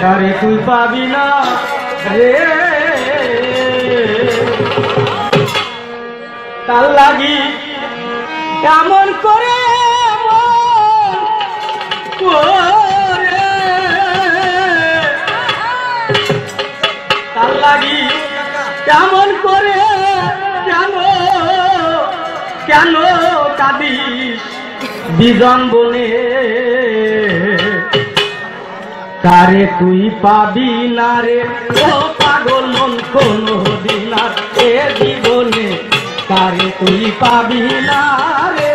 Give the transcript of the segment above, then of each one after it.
তারে তুই পাবি না রে, তার লাগি এমন করে তার লাগি কেমন করে কেন কেন কাঁদিস বিজন বনে, তারে তুই পাবি না রে ও পাগল মন কোনো দিন আর এ জীবনে, তারে তুই পাবি না রে।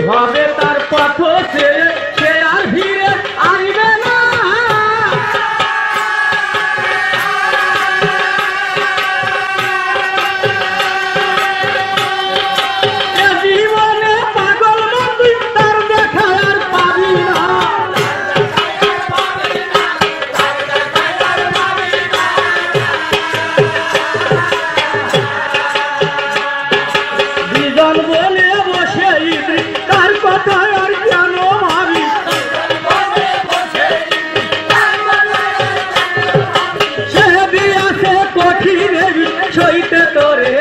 হবে তার পথ সে আর ভিড়ে আসবে না, জীবনে পাগল তুই তার দেখা আর পাবি না। বিজন বলে বসে তার কথা আর কেন ভাবি, সে দিয়াছে কঠিন সইতে তোরে